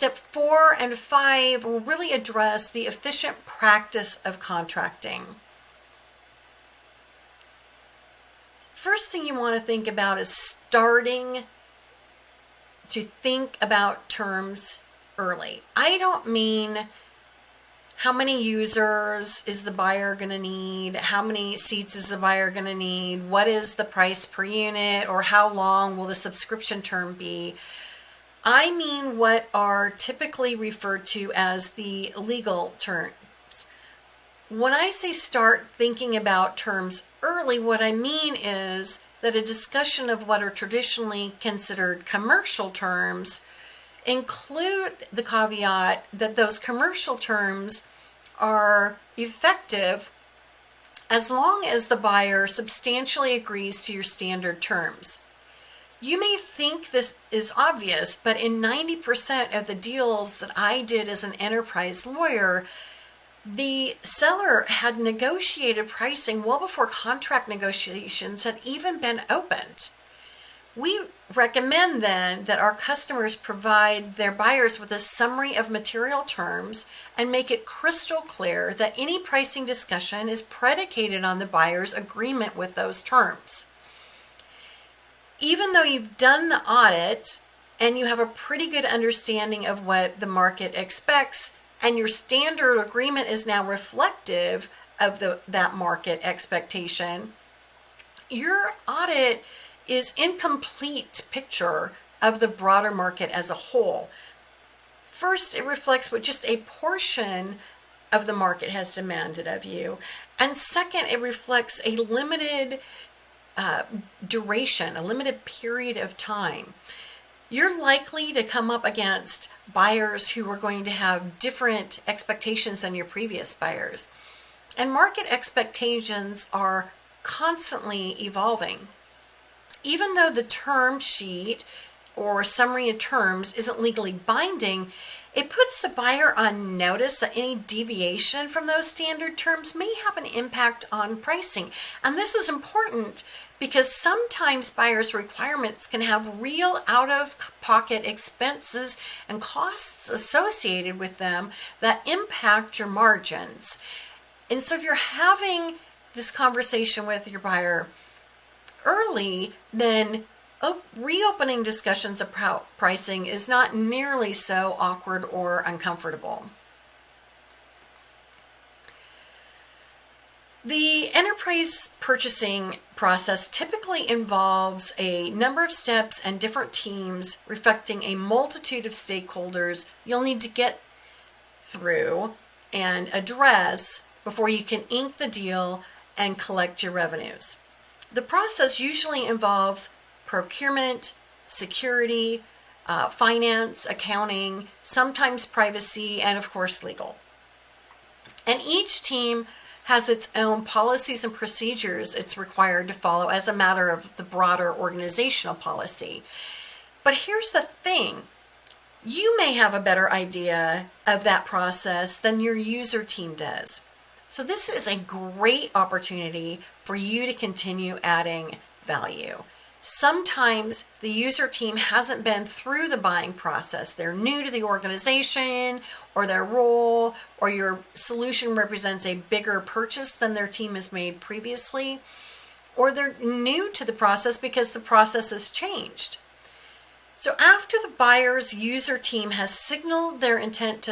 Step 4 and 5 will really address the efficient practice of contracting. First thing you want to think about is starting to think about terms early. I don't mean how many users is the buyer going to need, how many seats is the buyer going to need, what is the price per unit, or how long will the subscription term be. I mean what are typically referred to as the legal terms. When I say start thinking about terms early, what I mean is that a discussion of what are traditionally considered commercial terms include the caveat that those commercial terms are effective as long as the buyer substantially agrees to your standard terms. You may think this is obvious, but in 90% of the deals that I did as an enterprise lawyer, the seller had negotiated pricing well before contract negotiations had even been opened. We recommend then that our customers provide their buyers with a summary of material terms and make it crystal clear that any pricing discussion is predicated on the buyer's agreement with those terms. Even though you've done the audit and you have a pretty good understanding of what the market expects, and your standard agreement is now reflective of that market expectation, your audit is incomplete picture of the broader market as a whole. First, it reflects what just a portion of the market has demanded of you. And second, it reflects a limited duration, a limited period of time. You're likely to come up against buyers who are going to have different expectations than your previous buyers. And market expectations are constantly evolving. Even though the term sheet or summary of terms isn't legally binding, it puts the buyer on notice that any deviation from those standard terms may have an impact on pricing. And this is important because sometimes buyers' requirements can have real out-of-pocket expenses and costs associated with them that impact your margins. And so if you're having this conversation with your buyer early, then reopening discussions about pricing is not nearly so awkward or uncomfortable. The enterprise purchasing process typically involves a number of steps and different teams reflecting a multitude of stakeholders you'll need to get through and address before you can ink the deal and collect your revenues. The process usually involves procurement, security, finance, accounting, sometimes privacy, and of course legal. And each team has its own policies and procedures it's required to follow as a matter of the broader organizational policy. But here's the thing. You may have a better idea of that process than your user team does. So this is a great opportunity for you to continue adding value. Sometimes the user team hasn't been through the buying process. They're new to the organization or their role, or your solution represents a bigger purchase than their team has made previously, or they're new to the process because the process has changed. So after the buyer's user team has signaled their intent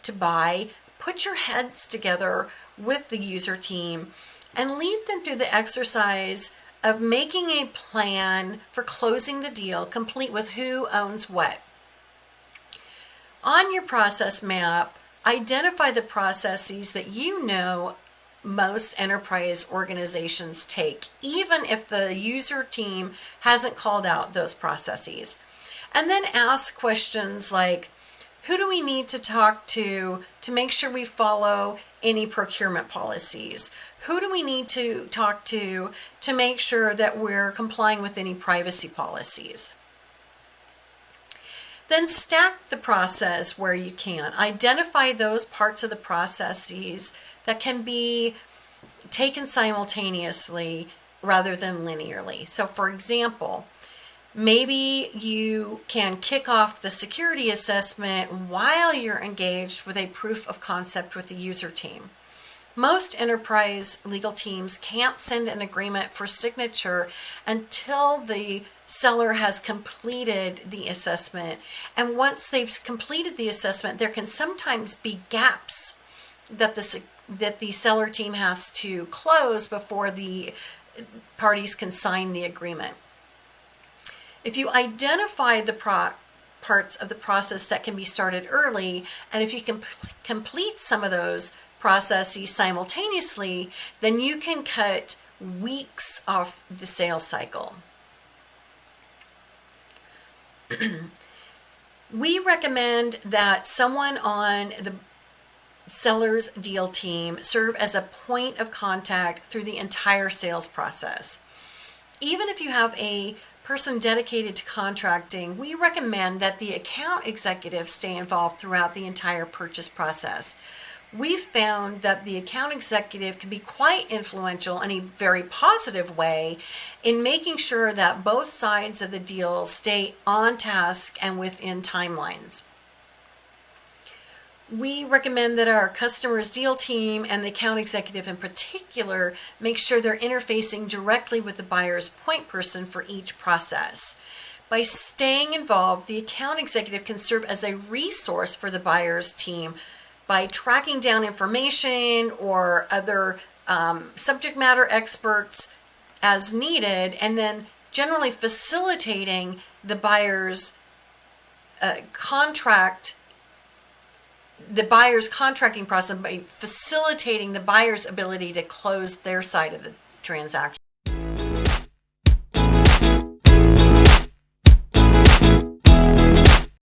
to buy, put your heads together with the user team and lead them through the exercise of making a plan for closing the deal, complete with who owns what. On your process map, identify the processes that you know most enterprise organizations take, even if the user team hasn't called out those processes. And then ask questions like, who do we need to talk to make sure we follow any procurement policies? Who do we need to talk to make sure that we're complying with any privacy policies? Then stack the process where you can. Identify those parts of the processes that can be taken simultaneously rather than linearly. So for example, Maybe you can kick off the security assessment while you're engaged with a proof of concept with the user team. Most enterprise legal teams can't send an agreement for signature until the seller has completed the assessment. And once they've completed the assessment, there can sometimes be gaps that the seller team has to close before the parties can sign the agreement. If you identify the parts of the process that can be started early, and if you can complete some of those processes simultaneously, then you can cut weeks off the sales cycle. We recommend that someone on the seller's deal team serve as a point of contact through the entire sales process. Even if you have a person dedicated to contracting, we recommend that the account executive stay involved throughout the entire purchase process. We've found that the account executive can be quite influential in a very positive way in making sure that both sides of the deal stay on task and within timelines. We recommend that our customer's deal team and the account executive in particular make sure they're interfacing directly with the buyer's point person for each process. By staying involved, the account executive can serve as a resource for the buyer's team by tracking down information or other subject matter experts as needed, and then generally facilitating the buyer's contracting process by facilitating the buyer's ability to close their side of the transaction.